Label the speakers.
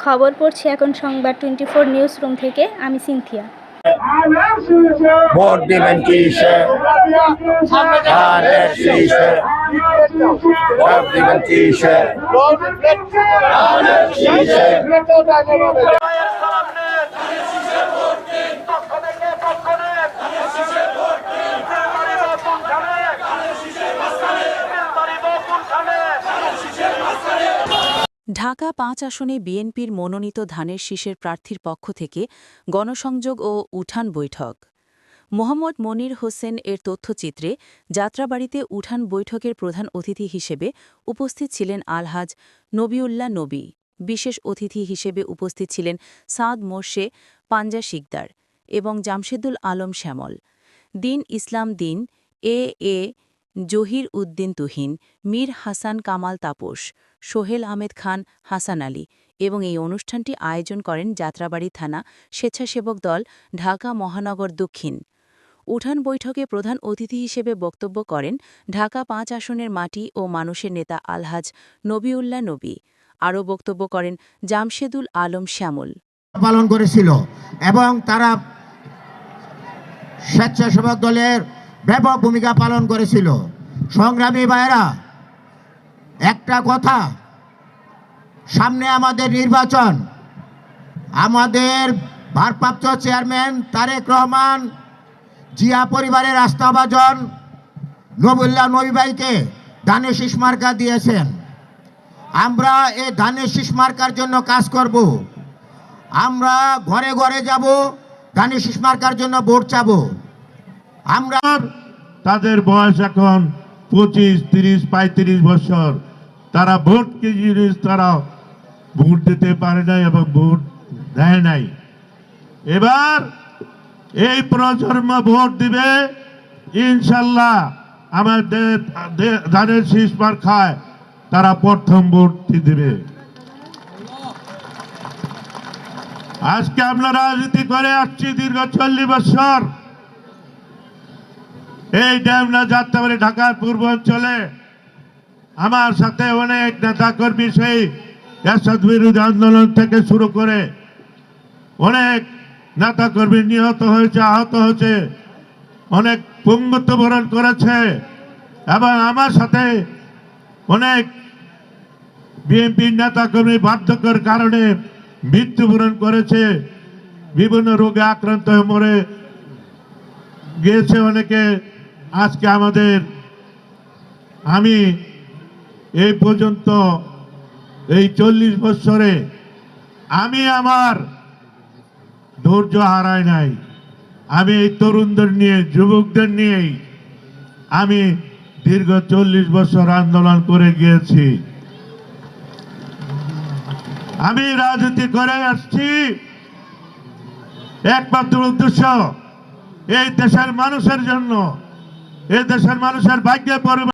Speaker 1: খবর পড়ছি এখন সংবাদ 24 নিউজ রুম থেকে। আমি সিনথিয়া।
Speaker 2: ভোট দিবেন কিসে? ধানের শীষে। ভোট দিবেন কিসে? ধানের শীষে।
Speaker 3: ঢাকা ৫ আসনে বিএনপির মনোনীত ধানের শীষের প্রার্থীর পক্ষ থেকে গণসংযোগ ও উঠান বৈঠক। মোহাম্মদ মনির হোসেন এর তথ্যচিত্রে যাত্রাবাড়িতে উঠান বৈঠকের প্রধান অতিথি হিসেবে উপস্থিত ছিলেন আলহাজ নবিউল্লাহ নবী। বিশেষ অতিথি হিসেবে উপস্থিত ছিলেন সাদ মোর্শে পাঞ্জা শিকদার এবং জামশেদুল আলম শ্যামল। দিন ইসলাম দিন এ জহির উদ্দিন তুহিন, মীর হাসান কামাল তাপস, সোহেল আহমেদ খান হাসান আলী এবং এই অনুষ্ঠানটি আয়োজন করেন যাত্রাবাড়ি থানা স্বেচ্ছাসেবক দল, ঢাকা মহানগর দক্ষিণ। উঠান বৈঠকে প্রধান অতিথি হিসেবে বক্তব্য করেন ঢাকা ৫ আসনের মাটি ও মানুষের নেতা আলহাজ নবিউল্লাহ নবী। আরও বক্তব্য করেন জামশেদুল আলম শ্যামল।
Speaker 4: পালন করেছিল এবং তারা স্বেচ্ছাসেবক দলের ব্যাপক ভূমিকা পালন করেছিল। সংগ্রামী ভাইয়েরা, একটা কথা, সামনে আমাদের নির্বাচন। আমাদের ভারপ্রাপ্ত চেয়ারম্যান তারেক রহমান জিয়া পরিবারের আস্থাভাজন নবিউল্লাহ নবী ভাইকে ধানের শীষ মার্কা দিয়েছেন। আমরা এই ধানের শীষ মার্কার জন্য কাজ করব। আমরা ঘরে ঘরে যাব, ধানের শীষ মার্কার জন্য ভোট চাব। আমরা
Speaker 5: তাদের বয়স এখন 25, 30, 35 বছর। তারা ভোট কি জিনিস তারা ভোট দিতে পারে নাই এবং ভোট দেয় নাই। এবার এই প্রজন্ম ভোট দিবে ইনশাল্লাহ। আমাদের ধানের শীষ মার্কায় তারা প্রথম ভোট দিবে। আজকে আমরা রাজনীতি করে আসছি দীর্ঘ 40 বছর। এই ড্যামনা যাত্রাবাড়ি ঢাকার পূর্বাঞ্চলে আমার সাথে অনেক নেতাকর্মী সেই এরশাদ বিরোধী আন্দোলন থেকে শুরু করে অনেক নেতাকর্মী নিহত হয়েছে, আহত হয়েছে, অনেক পঙ্গুত্ব বরণ করেছে এবং আমার সাথে অনেক বিএনপির নেতাকর্মী বার্ধক্যের কারণে মৃত্যুবরণ করেছে, বিভিন্ন রোগে আক্রান্ত হয়ে মরে গিয়েছে অনেকে। আজকে আমি এই পর্যন্ত এই 40 বছরে আমি আমার ধৈর্য হারাই নাই। আমি এই তরুণদের নিয়ে, যুবকদের নিয়েই আমি দীর্ঘ 40 বছর আন্দোলন করে গিয়েছি। আমি রাজনীতি করে আসছি একমাত্র উদ্দেশ্য এই দেশের মানুষের জন্য, এই দেশের মানুষের ভাগ্যে পরিবর্তন।